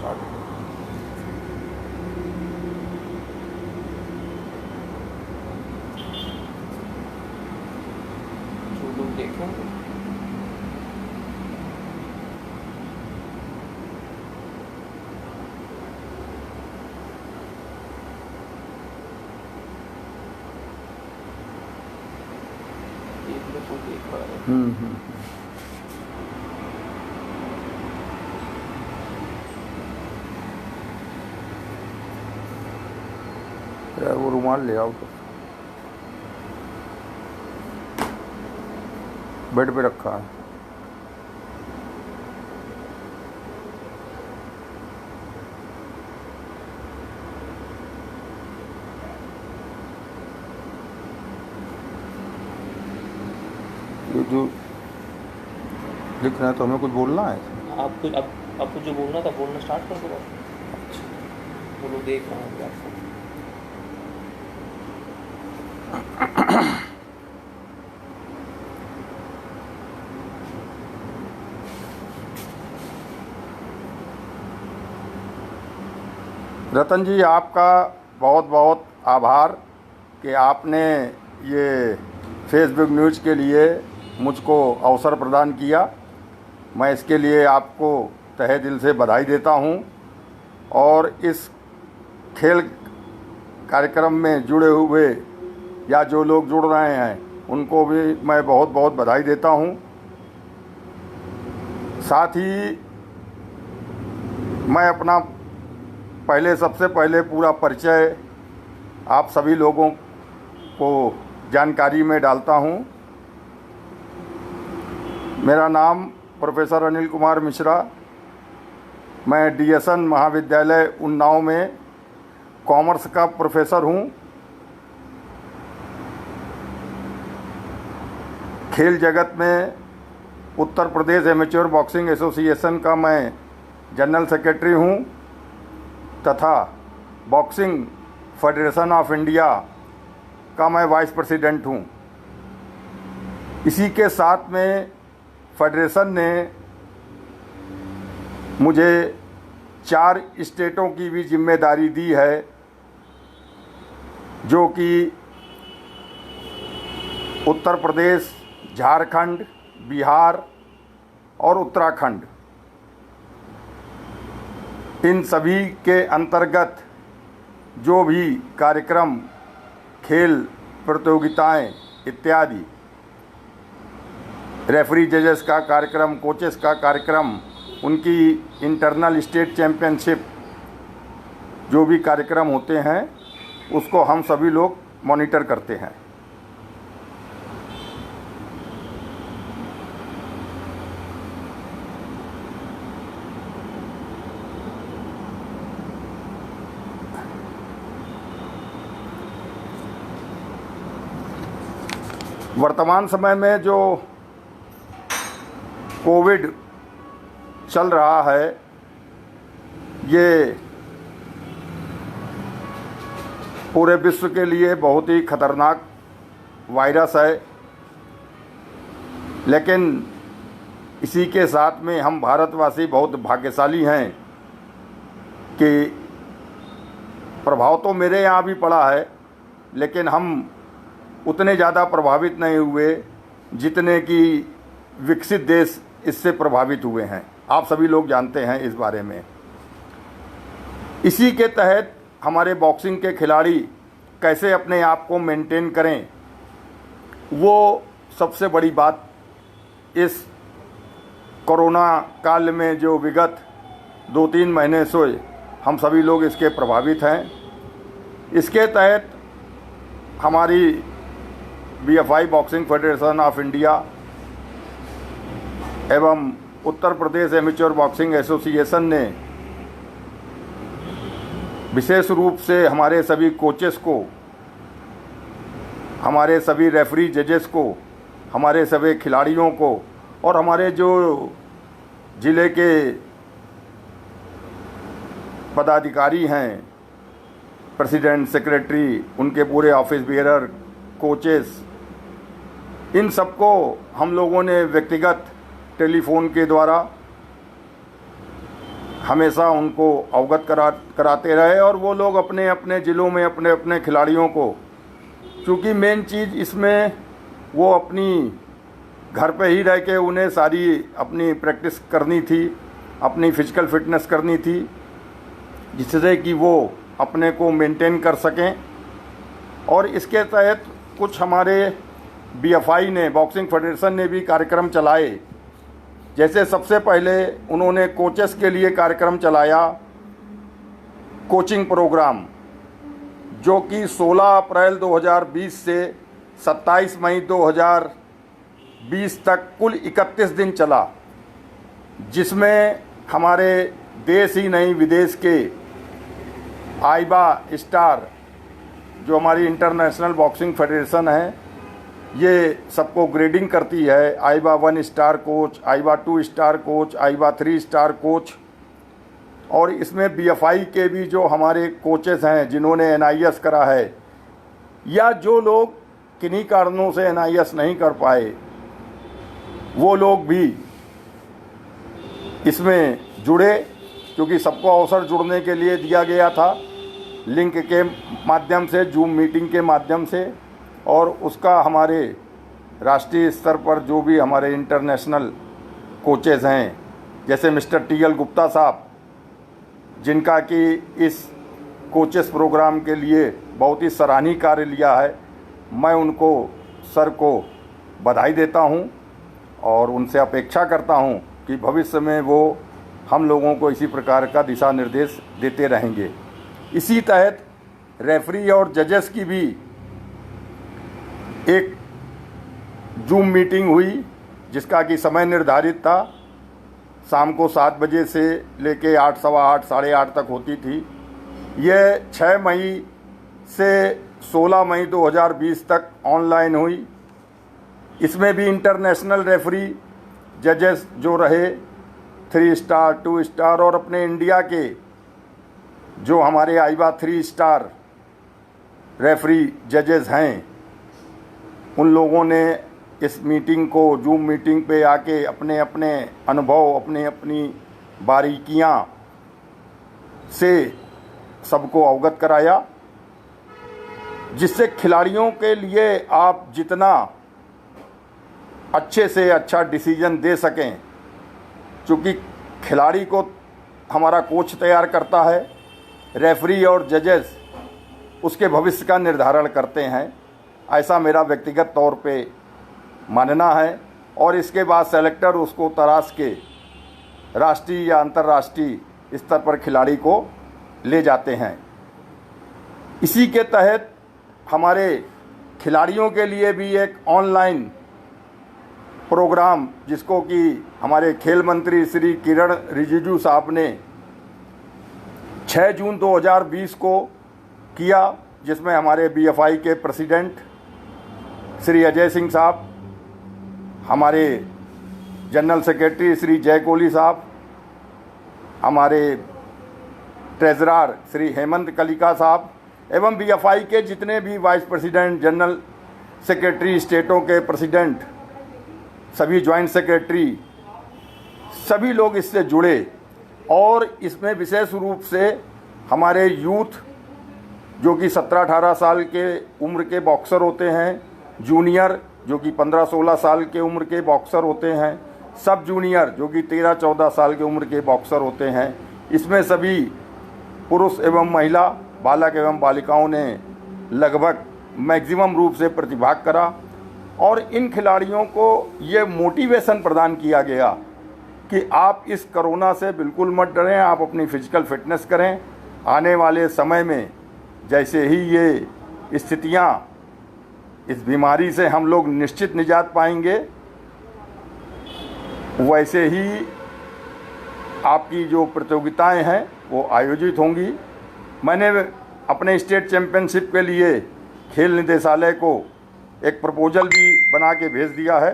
Start. जो लोग देखेंगे देख लो, कोई देख रहा है। यार वो रुमाल ले आओ तो, बेड पे रखा है। ये जो लिख रहे हैं तो हमें कुछ बोलना है। आपको जो बोलना था बोलना स्टार्ट कर दो। वो लोग देख रहे हैं आपको। रतन जी, आपका बहुत बहुत आभार कि आपने ये फेसबुक न्यूज़ के लिए मुझको अवसर प्रदान किया। मैं इसके लिए आपको तहे दिल से बधाई देता हूँ और इस खेल कार्यक्रम में जुड़े हुए या जो लोग जुड़ रहे हैं उनको भी मैं बहुत बहुत बधाई देता हूँ। साथ ही मैं अपना सबसे पहले पूरा परिचय आप सभी लोगों को जानकारी में डालता हूँ। मेरा नाम प्रोफेसर अनिल कुमार मिश्रा। मैं DSN महाविद्यालय उन्नाव में कॉमर्स का प्रोफेसर हूँ। खेल जगत में Uttar Pradesh amateur boxing association का मैं जनरल सेक्रेटरी हूँ तथा बॉक्सिंग फेडरेशन ऑफ इंडिया का मैं वाइस प्रेसिडेंट हूँ। इसी के साथ में फेडरेशन ने मुझे 4 स्टेटों की भी जिम्मेदारी दी है, जो कि उत्तर प्रदेश, झारखंड, बिहार और उत्तराखंड। इन सभी के अंतर्गत जो भी कार्यक्रम, खेल प्रतियोगिताएं इत्यादि, रेफरी जजेस का कार्यक्रम, कोचेस का कार्यक्रम, उनकी इंटरनल स्टेट चैम्पियनशिप जो भी कार्यक्रम होते हैं उसको हम सभी लोग मॉनिटर करते हैं। वर्तमान समय में जो कोविड चल रहा है, ये पूरे विश्व के लिए बहुत ही खतरनाक वायरस है। लेकिन इसी के साथ में हम भारतवासी बहुत भाग्यशाली हैं कि प्रभाव तो मेरे यहाँ भी पड़ा है, लेकिन हम उतने ज़्यादा प्रभावित नहीं हुए जितने कि विकसित देश इससे प्रभावित हुए हैं। आप सभी लोग जानते हैं इस बारे में। इसी के तहत हमारे बॉक्सिंग के खिलाड़ी कैसे अपने आप को मेंटेन करें, वो सबसे बड़ी बात इस कोरोना काल में जो विगत 2-3 महीने से हम सभी लोग इसके प्रभावित हैं। इसके तहत हमारी BFI boxing federation of India एवं Uttar Pradesh amateur boxing association ने विशेष रूप से हमारे सभी कोचेस को, हमारे सभी रेफरी जजेस को, हमारे सभी खिलाड़ियों को और हमारे जो ज़िले के पदाधिकारी हैं, प्रेसिडेंट, सेक्रेटरी, उनके पूरे ऑफिस बेयरर, कोचेस, इन सबको हम लोगों ने व्यक्तिगत टेलीफोन के द्वारा हमेशा उनको अवगत कराते रहे और वो लोग अपने अपने ज़िलों में अपने अपने खिलाड़ियों को, चूँकि मेन चीज़ इसमें वो अपनी घर पे ही रह के उन्हें सारी अपनी प्रैक्टिस करनी थी, अपनी फिजिकल फिटनेस करनी थी, जिससे कि वो अपने को मेंटेन कर सकें। और इसके तहत कुछ हमारे बीएफआई ने, बॉक्सिंग फेडरेशन ने भी कार्यक्रम चलाए। जैसे सबसे पहले उन्होंने कोचेस के लिए कार्यक्रम चलाया, कोचिंग प्रोग्राम, जो कि 16 अप्रैल 2020 से 27 मई 2020 तक कुल 31 दिन चला, जिसमें हमारे देश ही नहीं विदेश के आईबा स्टार, जो हमारी इंटरनेशनल बॉक्सिंग फेडरेशन है, ये सबको ग्रेडिंग करती है। आईबा 1 स्टार कोच, आईबा 2 स्टार कोच, आईबा 3 स्टार कोच, और इसमें बीएफआई के भी जो हमारे कोचेस हैं जिन्होंने एनआईएस करा है, या जो लोग किन्हीं कारणों से एनआईएस नहीं कर पाए, वो लोग भी इसमें जुड़े, क्योंकि सबको अवसर जुड़ने के लिए दिया गया था, लिंक के माध्यम से, जूम मीटिंग के माध्यम से। और उसका हमारे राष्ट्रीय स्तर पर जो भी हमारे इंटरनेशनल कोचेज़ हैं, जैसे मिस्टर टीएल गुप्ता साहब, जिनका कि इस कोचेस प्रोग्राम के लिए बहुत ही सराहनीय कार्य लिया है, मैं उनको, सर को बधाई देता हूं और उनसे अपेक्षा करता हूं कि भविष्य में वो हम लोगों को इसी प्रकार का दिशा निर्देश देते रहेंगे। इसी तहत रेफरी और जजेस की भी एक जूम मीटिंग हुई, जिसका कि समय निर्धारित था, शाम को 7 बजे से लेके 8, सवा 8, साढ़े 8 तक होती थी। यह 6 मई से 16 मई 2020 तक ऑनलाइन हुई। इसमें भी इंटरनेशनल रेफरी जजेस जो रहे, 3 स्टार, 2 स्टार, और अपने इंडिया के जो हमारे आईबा 3 स्टार रेफरी जजेस हैं, उन लोगों ने इस मीटिंग को, जूम मीटिंग पे आके अपने अपने अनुभव, अपनी अपनी बारीकियां से सबको अवगत कराया, जिससे खिलाड़ियों के लिए आप जितना अच्छे से अच्छा डिसीजन दे सकें, क्योंकि खिलाड़ी को हमारा कोच तैयार करता है, रेफरी और जजेस उसके भविष्य का निर्धारण करते हैं, ऐसा मेरा व्यक्तिगत तौर पे मानना है। और इसके बाद सेलेक्टर उसको तराश के राष्ट्रीय या अंतर्राष्ट्रीय स्तर पर खिलाड़ी को ले जाते हैं। इसी के तहत हमारे खिलाड़ियों के लिए भी एक ऑनलाइन प्रोग्राम, जिसको कि हमारे खेल मंत्री श्री किरण रिजिजू साहब ने 6 जून 2020 को किया, जिसमें हमारे बीएफआई के प्रेसिडेंट श्री अजय सिंह साहब, हमारे जनरल सेक्रेटरी श्री जय कोहली साहब, हमारे ट्रेजरर श्री हेमंत कलिका साहब, एवं बीएफआई के जितने भी वाइस प्रेसिडेंट, जनरल सेक्रेटरी, स्टेटों के प्रेसिडेंट, सभी ज्वाइंट सेक्रेटरी, सभी लोग इससे जुड़े। और इसमें विशेष रूप से हमारे यूथ, जो कि 17-18 साल के उम्र के बॉक्सर होते हैं, जूनियर जो कि 15-16 साल के उम्र के बॉक्सर होते हैं, सब जूनियर जो कि 13-14 साल के उम्र के बॉक्सर होते हैं, इसमें सभी पुरुष एवं महिला, बालक एवं बालिकाओं ने लगभग मैक्सिमम रूप से प्रतिभाग करा। और इन खिलाड़ियों को ये मोटिवेशन प्रदान किया गया कि आप इस कोरोना से बिल्कुल मत डरें, आप अपनी फिजिकल फिटनेस करें। आने वाले समय में जैसे ही ये स्थितियाँ, इस बीमारी से हम लोग निश्चित निजात पाएंगे, वैसे ही आपकी जो प्रतियोगिताएं हैं वो आयोजित होंगी। मैंने अपने स्टेट चैम्पियनशिप के लिए खेल निदेशालय को एक प्रपोजल भी बना के भेज दिया है।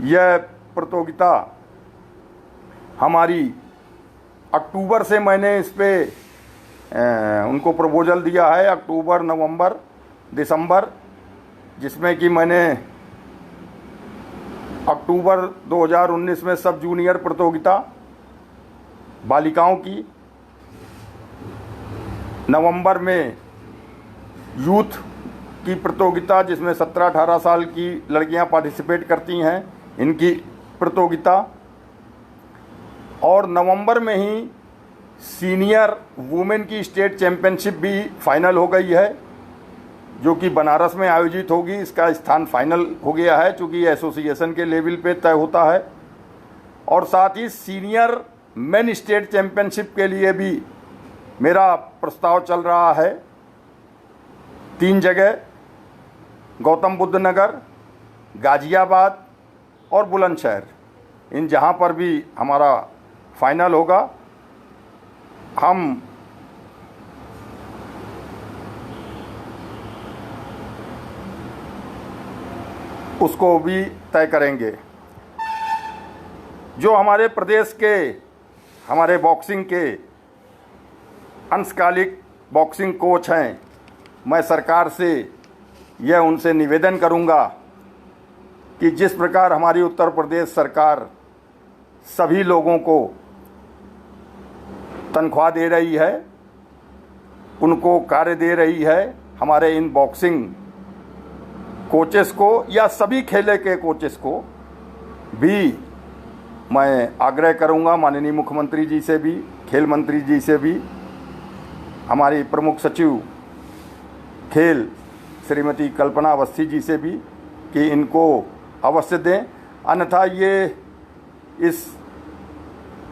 यह प्रतियोगिता हमारी अक्टूबर से, मैंने इस पे उनको प्रपोजल दिया है, अक्टूबर, नवंबर, दिसंबर, जिसमें कि मैंने अक्टूबर 2019 में सब जूनियर प्रतियोगिता, बालिकाओं की, नवंबर में यूथ की प्रतियोगिता जिसमें 17-18 साल की लड़कियां पार्टिसिपेट करती हैं, इनकी प्रतियोगिता, और नवंबर में ही सीनियर वुमेन की स्टेट चैंपियनशिप भी फाइनल हो गई है, जो कि बनारस में आयोजित होगी। इसका स्थान फाइनल हो गया है चूँकि एसोसिएशन के लेवल पे तय होता है। और साथ ही सीनियर मेन स्टेट चैंपियनशिप के लिए भी मेरा प्रस्ताव चल रहा है 3 जगह, गौतम बुद्ध नगर, गाजियाबाद और बुलंदशहर। इन जहाँ पर भी हमारा फाइनल होगा, हम उसको भी तय करेंगे। जो हमारे प्रदेश के हमारे बॉक्सिंग के अंशकालिक बॉक्सिंग कोच हैं, मैं सरकार से यह उनसे निवेदन करूंगा कि जिस प्रकार हमारी उत्तर प्रदेश सरकार सभी लोगों को तनख्वाह दे रही है, उनको कार्य दे रही है, हमारे इन बॉक्सिंग कोचेस को या सभी खेले के कोचेस को भी मैं आग्रह करूंगा, माननीय मुख्यमंत्री जी से भी, खेल मंत्री जी से भी, हमारी प्रमुख सचिव खेल श्रीमती कल्पना अवस्थी जी से भी, कि इनको अवश्य दें। अन्यथा ये इस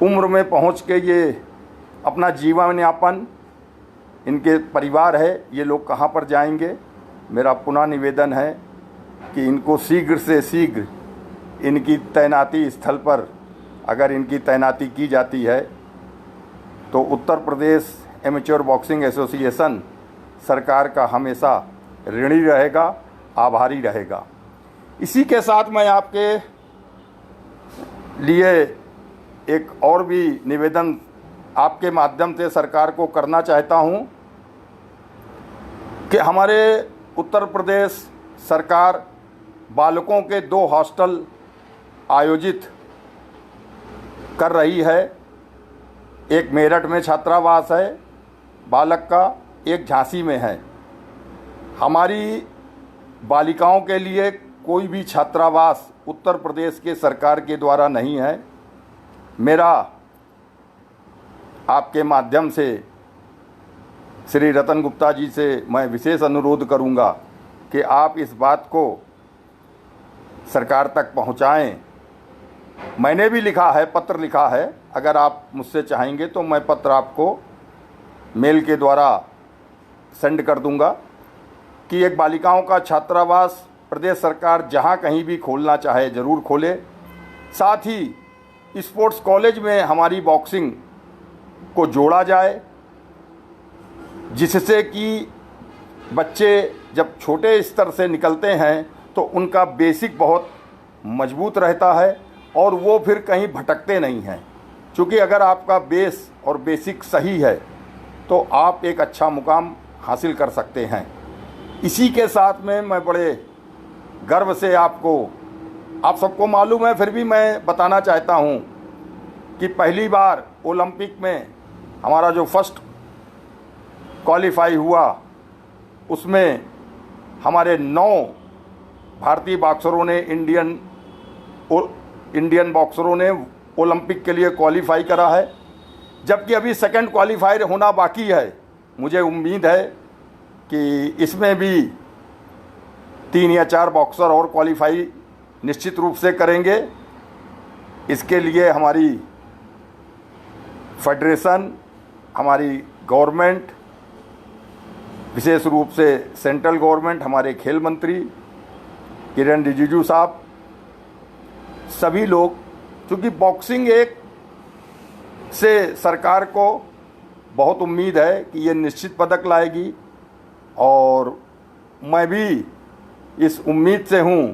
उम्र में पहुंच के ये अपना जीवन यापन, इनके परिवार है, ये लोग कहाँ पर जाएंगे। मेरा पुनः निवेदन है कि इनको शीघ्र से शीघ्र इनकी तैनाती स्थल पर अगर इनकी तैनाती की जाती है तो Uttar Pradesh amateur boxing association सरकार का हमेशा ऋणी रहेगा, आभारी रहेगा। इसी के साथ मैं आपके लिए एक और भी निवेदन आपके माध्यम से सरकार को करना चाहता हूं कि हमारे उत्तर प्रदेश सरकार बालकों के 2 हॉस्टल आयोजित कर रही है। एक मेरठ में छात्रावास है बालक का, एक झांसी में है। हमारी बालिकाओं के लिए कोई भी छात्रावास उत्तर प्रदेश के सरकार के द्वारा नहीं है। मेरा आपके माध्यम से श्री रतन गुप्ता जी से मैं विशेष अनुरोध करूंगा कि आप इस बात को सरकार तक पहुंचाएं। मैंने भी लिखा है, पत्र लिखा है, अगर आप मुझसे चाहेंगे तो मैं पत्र आपको मेल के द्वारा सेंड कर दूंगा कि एक बालिकाओं का छात्रावास प्रदेश सरकार जहां कहीं भी खोलना चाहे ज़रूर खोले। साथ ही स्पोर्ट्स कॉलेज में हमारी बॉक्सिंग को जोड़ा जाए, जिससे कि बच्चे जब छोटे स्तर से निकलते हैं तो उनका बेसिक बहुत मजबूत रहता है और वो फिर कहीं भटकते नहीं हैं। क्योंकि अगर आपका बेस और बेसिक सही है तो आप एक अच्छा मुकाम हासिल कर सकते हैं। इसी के साथ में मैं बड़े गर्व से आप सबको मालूम है, फिर भी मैं बताना चाहता हूं कि पहली बार ओलंपिक में हमारा जो फर्स्ट क्वालिफाई हुआ उसमें हमारे 9 भारतीय बॉक्सरों ने इंडियन बॉक्सरों ने ओलंपिक के लिए क्वालिफाई करा है, जबकि अभी सेकंड क्वालिफाई होना बाकी है। मुझे उम्मीद है कि इसमें भी 3 या 4 बॉक्सर और क्वालिफाई निश्चित रूप से करेंगे। इसके लिए हमारी फेडरेशन, हमारी गवर्नमेंट, विशेष रूप से सेंट्रल गवर्नमेंट, हमारे खेल मंत्री किरण रिजिजू साहब, सभी लोग, चूँकि बॉक्सिंग एक से सरकार को बहुत उम्मीद है कि ये निश्चित पदक लाएगी और मैं भी इस उम्मीद से हूँ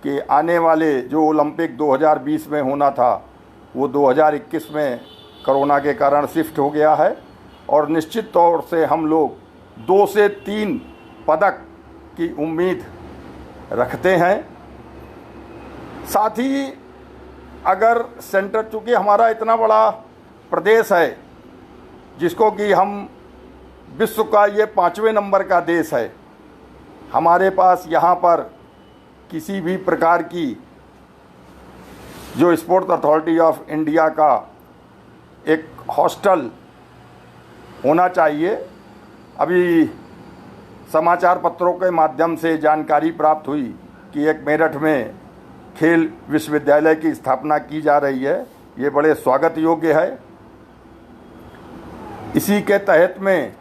कि आने वाले जो ओलंपिक 2020 में होना था वो 2021 में कोरोना के कारण शिफ्ट हो गया है और निश्चित तौर से हम लोग 2 से 3 पदक की उम्मीद रखते हैं। साथ ही अगर सेंटर, चूँकि हमारा इतना बड़ा प्रदेश है जिसको कि हम विश्व का ये 5वें नंबर का देश है, हमारे पास यहाँ पर किसी भी प्रकार की जो स्पोर्ट्स अथॉरिटी ऑफ इंडिया का एक हॉस्टल होना चाहिए। अभी समाचार पत्रों के माध्यम से जानकारी प्राप्त हुई कि एक मेरठ में खेल विश्वविद्यालय की स्थापना की जा रही है। ये बड़े स्वागत योग्य है। इसी के तहत में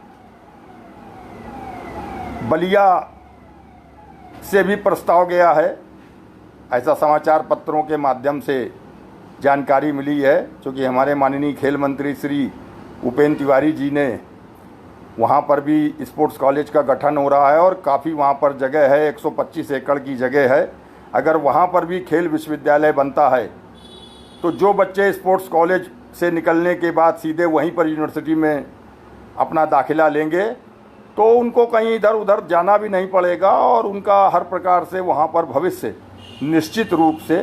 बलिया से भी प्रस्ताव गया है, ऐसा समाचार पत्रों के माध्यम से जानकारी मिली है। क्योंकि हमारे माननीय खेल मंत्री श्री उपेंद्र तिवारी जी ने वहाँ पर भी स्पोर्ट्स कॉलेज का गठन हो रहा है और काफ़ी वहाँ पर जगह है, 125 एकड़ की जगह है। अगर वहाँ पर भी खेल विश्वविद्यालय बनता है तो जो बच्चे स्पोर्ट्स कॉलेज से निकलने के बाद सीधे वहीं पर यूनिवर्सिटी में अपना दाखिला लेंगे तो उनको कहीं इधर उधर जाना भी नहीं पड़ेगा और उनका हर प्रकार से वहाँ पर भविष्य निश्चित रूप से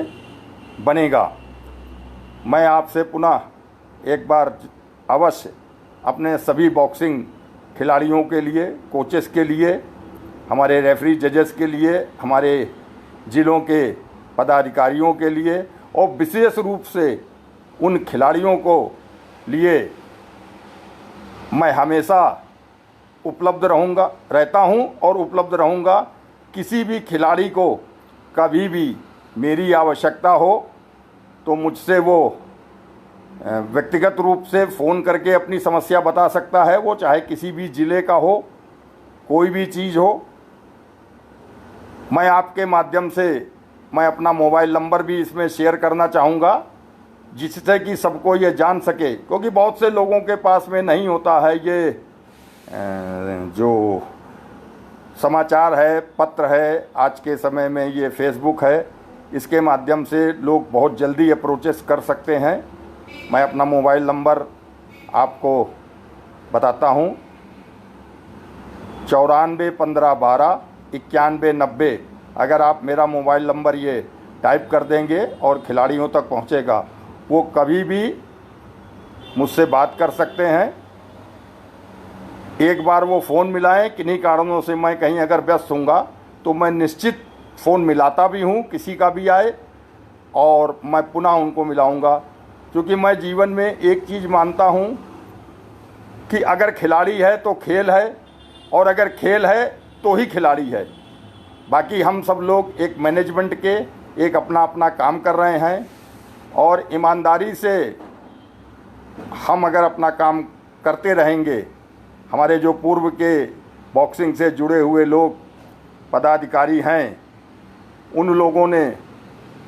बनेगा। मैं आपसे पुनः एक बार अवश्य अपने सभी बॉक्सिंग खिलाड़ियों के लिए, कोचेस के लिए, हमारे रेफरी जजेस के लिए, हमारे ज़िलों के पदाधिकारियों के लिए और विशेष रूप से उन खिलाड़ियों को लिए मैं हमेशा उपलब्ध रहता हूं और उपलब्ध रहूंगा। किसी भी खिलाड़ी को कभी भी मेरी आवश्यकता हो तो मुझसे वो व्यक्तिगत रूप से फ़ोन करके अपनी समस्या बता सकता है, वो चाहे किसी भी ज़िले का हो, कोई भी चीज़ हो। मैं आपके माध्यम से मैं अपना मोबाइल नंबर भी इसमें शेयर करना चाहूँगा जिससे कि सबको ये जान सके, क्योंकि बहुत से लोगों के पास में नहीं होता है ये जो समाचार है, पत्र है, आज के समय में ये फेसबुक है, इसके माध्यम से लोग बहुत जल्दी अप्रोचेस कर सकते हैं। मैं अपना मोबाइल नंबर आपको बताता हूँ, 94 15 12 91 90। अगर आप मेरा मोबाइल नंबर ये टाइप कर देंगे और खिलाड़ियों तक पहुँचेगा, वो कभी भी मुझसे बात कर सकते हैं। एक बार वो फ़ोन मिलाएं, किन्हीं कारणों से मैं कहीं अगर व्यस्त हूँगा तो मैं निश्चित फ़ोन मिलाता भी हूँ, किसी का भी आए, और मैं पुनः उनको मिलाऊँगा। क्योंकि मैं जीवन में एक चीज़ मानता हूँ कि अगर खिलाड़ी है तो खेल है और अगर खेल है तो ही खिलाड़ी है। बाकी हम सब लोग एक मैनेजमेंट के एक अपना अपना काम कर रहे हैं और ईमानदारी से हम अगर अपना काम करते रहेंगे, हमारे जो पूर्व के बॉक्सिंग से जुड़े हुए लोग पदाधिकारी हैं, उन लोगों ने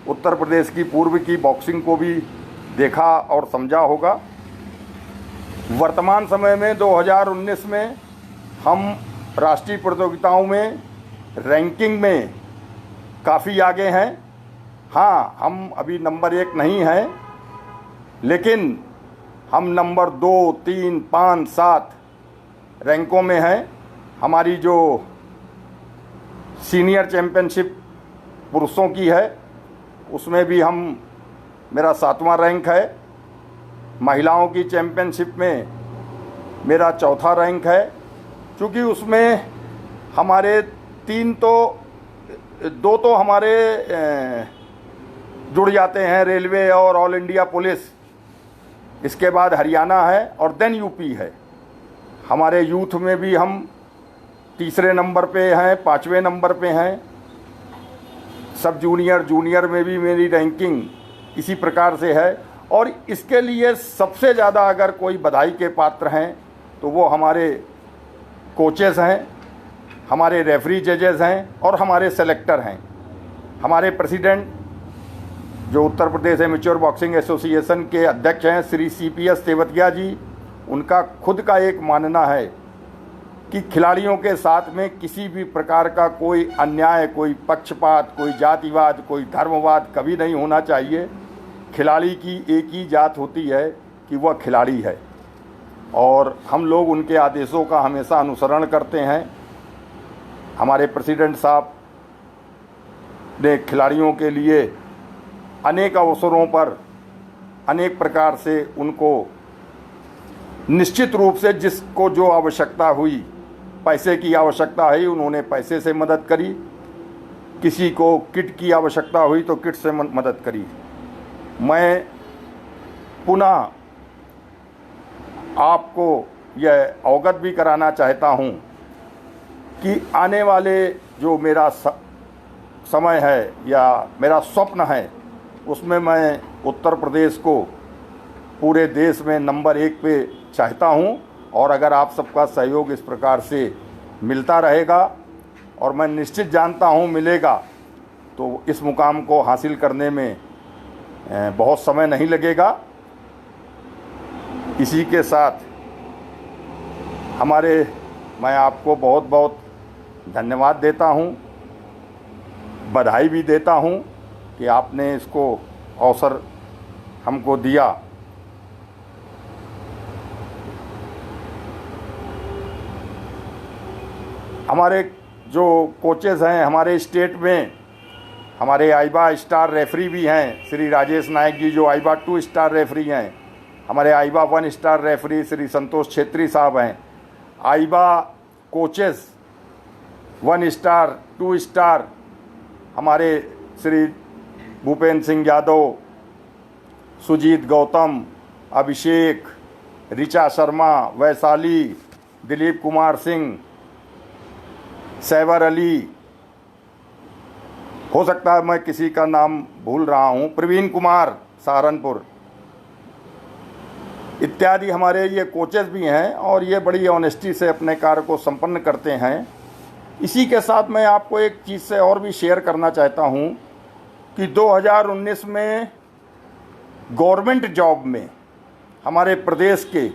उत्तर प्रदेश की पूर्व की बॉक्सिंग को भी देखा और समझा होगा। वर्तमान समय में 2019 में हम राष्ट्रीय प्रतियोगिताओं में रैंकिंग में काफ़ी आगे हैं। हाँ, हम अभी नंबर 1 नहीं हैं, लेकिन हम नंबर 2, 3, 5, 7 रैंकों में हैं। हमारी जो सीनियर चैम्पियनशिप पुरुषों की है उसमें भी मेरा 7वां रैंक है। महिलाओं की चैम्पियनशिप में मेरा 4था रैंक है। क्योंकि उसमें हमारे 2 तो हमारे जुड़ जाते हैं, रेलवे और ऑल इंडिया पुलिस, इसके बाद हरियाणा है और देन यूपी है। हमारे यूथ में भी हम तीसरे नंबर पे हैं, 5वें नंबर पे हैं। सब जूनियर में भी मेरी रैंकिंग इसी प्रकार से है। और इसके लिए सबसे ज़्यादा अगर कोई बधाई के पात्र हैं तो वो हमारे कोचेस हैं, हमारे रेफरी जजेस हैं और हमारे सेलेक्टर हैं। हमारे प्रेसिडेंट जो Uttar Pradesh amateur boxing association के अध्यक्ष हैं श्री CPS तेवतिया जी, उनका खुद का एक मानना है कि खिलाड़ियों के साथ में किसी भी प्रकार का कोई अन्याय, कोई पक्षपात, कोई जातिवाद, कोई धर्मवाद कभी नहीं होना चाहिए। खिलाड़ी की एक ही जात होती है कि वह खिलाड़ी है और हम लोग उनके आदेशों का हमेशा अनुसरण करते हैं। हमारे प्रेसिडेंट साहब ने खिलाड़ियों के लिए अनेक अवसरों पर अनेक प्रकार से उनको निश्चित रूप से जिसको जो आवश्यकता हुई, पैसे की आवश्यकता है उन्होंने पैसे से मदद करी, किसी को किट की आवश्यकता हुई तो किट से मदद करी। मैं पुनः आपको यह अवगत भी कराना चाहता हूं कि आने वाले जो मेरा समय है या मेरा स्वप्न है, उसमें मैं उत्तर प्रदेश को पूरे देश में नंबर 1 पे चाहता हूं। और अगर आप सबका सहयोग इस प्रकार से मिलता रहेगा, और मैं निश्चित जानता हूं मिलेगा, तो इस मुकाम को हासिल करने में बहुत समय नहीं लगेगा। इसी के साथ मैं आपको बहुत बहुत धन्यवाद देता हूं, बधाई भी देता हूं कि आपने इसको अवसर हमको दिया। हमारे जो कोचेज़ हैं हमारे स्टेट में, हमारे आईबा स्टार रेफरी भी हैं श्री राजेश नायक जी, जो आईबा 2 स्टार रेफरी हैं। हमारे आईबा 1 स्टार रेफरी श्री संतोष छेत्री साहब हैं। आईबा कोचेज़ 1 स्टार 2 स्टार हमारे श्री भूपेंद्र सिंह यादव, सुजीत गौतम, अभिषेक, ऋचा शर्मा, वैशाली, दिलीप कुमार सिंह, सैवर अली, हो सकता है मैं किसी का नाम भूल रहा हूं, प्रवीण कुमार सहारनपुर इत्यादि हमारे ये कोचेज़ भी हैं और ये बड़ी ऑनेस्टी से अपने कार्य को संपन्न करते हैं। इसी के साथ मैं आपको एक चीज़ से और भी शेयर करना चाहता हूं कि 2019 में गवर्नमेंट जॉब में हमारे प्रदेश के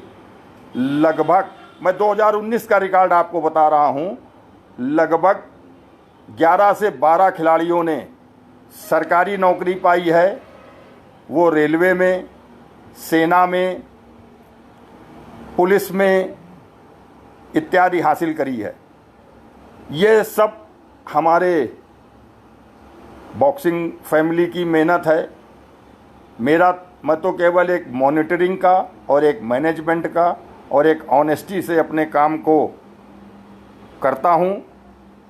लगभग, मैं 2019 का रिकॉर्ड आपको बता रहा हूं, लगभग 11 से 12 खिलाड़ियों ने सरकारी नौकरी पाई है। वो रेलवे में, सेना में, पुलिस में इत्यादि हासिल करी है। ये सब हमारे बॉक्सिंग फैमिली की मेहनत है। मैं तो केवल एक मॉनिटरिंग का और एक मैनेजमेंट का और एक ऑनेस्टी से अपने काम को करता हूं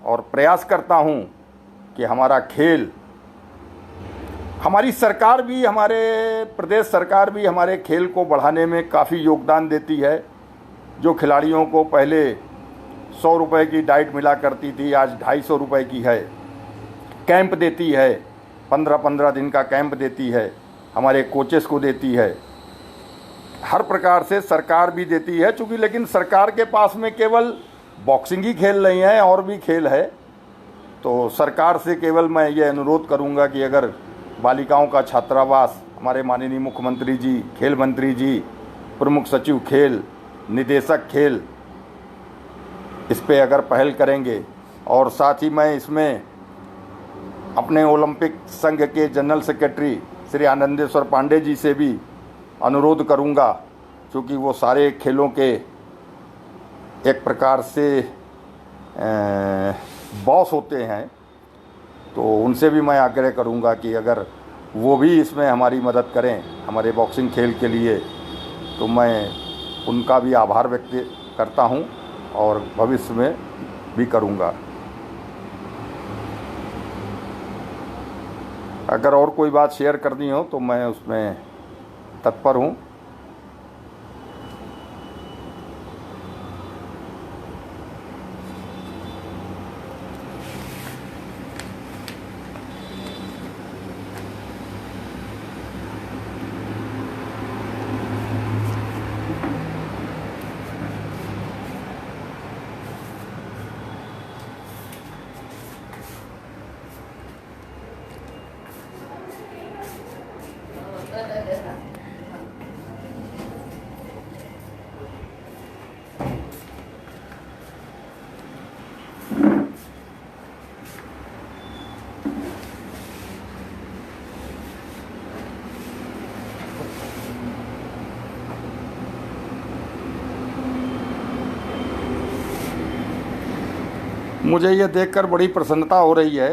और प्रयास करता हूं कि हमारा खेल, हमारी सरकार भी, हमारे प्रदेश सरकार भी हमारे खेल को बढ़ाने में काफ़ी योगदान देती है। जो खिलाड़ियों को पहले 100 रुपये की डाइट मिला करती थी, आज 250 रुपये की है। कैंप देती है, 15-15 दिन का कैंप देती है, हमारे कोचेस को देती है, हर प्रकार से सरकार भी देती है। चूँकि लेकिन सरकार के पास में केवल बॉक्सिंग ही खेल नहीं है, और भी खेल है। तो सरकार से केवल मैं ये अनुरोध करूँगा कि अगर बालिकाओं का छात्रावास, हमारे माननीय मुख्यमंत्री जी, खेल मंत्री जी, प्रमुख सचिव खेल, निदेशक खेल, इस पे अगर पहल करेंगे, और साथ ही मैं इसमें अपने ओलंपिक संघ के जनरल सेक्रेटरी श्री आनंदेश्वर पांडे जी से भी अनुरोध करूंगा, क्योंकि वो सारे खेलों के एक प्रकार से बॉस होते हैं। तो उनसे भी मैं आग्रह करूंगा कि अगर वो भी इसमें हमारी मदद करें हमारे बॉक्सिंग खेल के लिए, तो मैं उनका भी आभार व्यक्त करता हूं और भविष्य में भी करूंगा। अगर और कोई बात शेयर करनी हो तो मैं उसमें तत्पर हूं। मुझे ये देखकर बड़ी प्रसन्नता हो रही है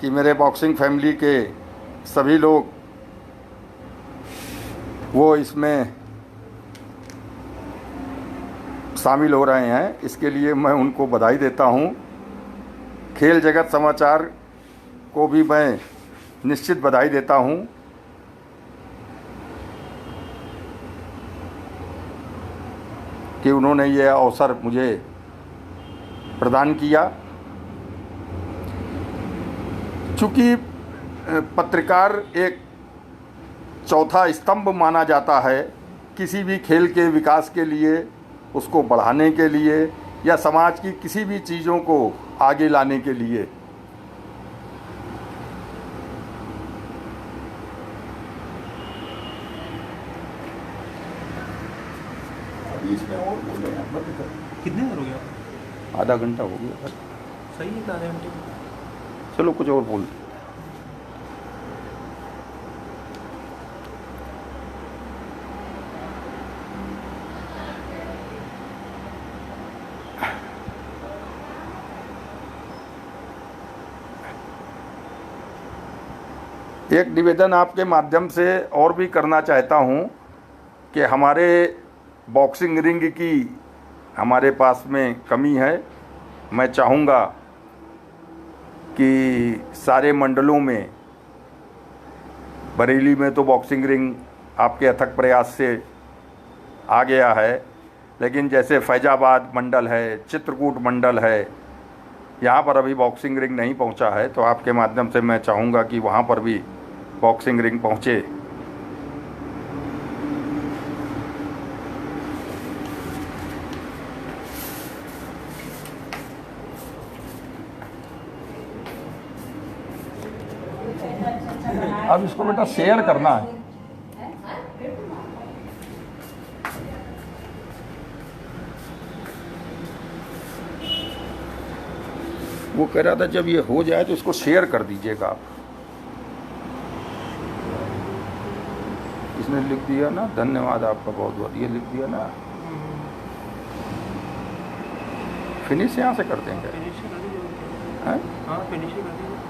कि मेरे बॉक्सिंग फैमिली के सभी लोग वो इसमें शामिल हो रहे हैं, इसके लिए मैं उनको बधाई देता हूं। खेल जगत समाचार को भी मैं निश्चित बधाई देता हूं कि उन्होंने ये अवसर मुझे प्रदान किया। चूँकि पत्रकार एक चौथा स्तंभ माना जाता है किसी भी खेल के विकास के लिए, उसको बढ़ाने के लिए या समाज की किसी भी चीज़ों को आगे लाने के लिए। इसमें और बोले कितने देर हो गया? आधा घंटा हो गया। सही है, आधे घंटे। चलो कुछ और बोल। एक निवेदन आपके माध्यम से और भी करना चाहता हूं कि हमारे बॉक्सिंग रिंग की हमारे पास में कमी है। मैं चाहूँगा कि सारे मंडलों में, बरेली में तो बॉक्सिंग रिंग आपके अथक प्रयास से आ गया है, लेकिन जैसे फैजाबाद मंडल है, चित्रकूट मंडल है, यहाँ पर अभी बॉक्सिंग रिंग नहीं पहुँचा है। तो आपके माध्यम से मैं चाहूँगा कि वहाँ पर भी बॉक्सिंग रिंग पहुँचे। अब इसको बेटा शेयर करना है। वो कह रहा था जब ये हो जाए तो इसको शेयर कर दीजिएगा आप। इसने लिख दिया ना, धन्यवाद आपका बहुत बहुत, ये लिख दिया ना। फिनिश यहाँ से कर देंगे। फिनिश कर दीजिए। हैं? हाँ, फिनिश कर दीजिए।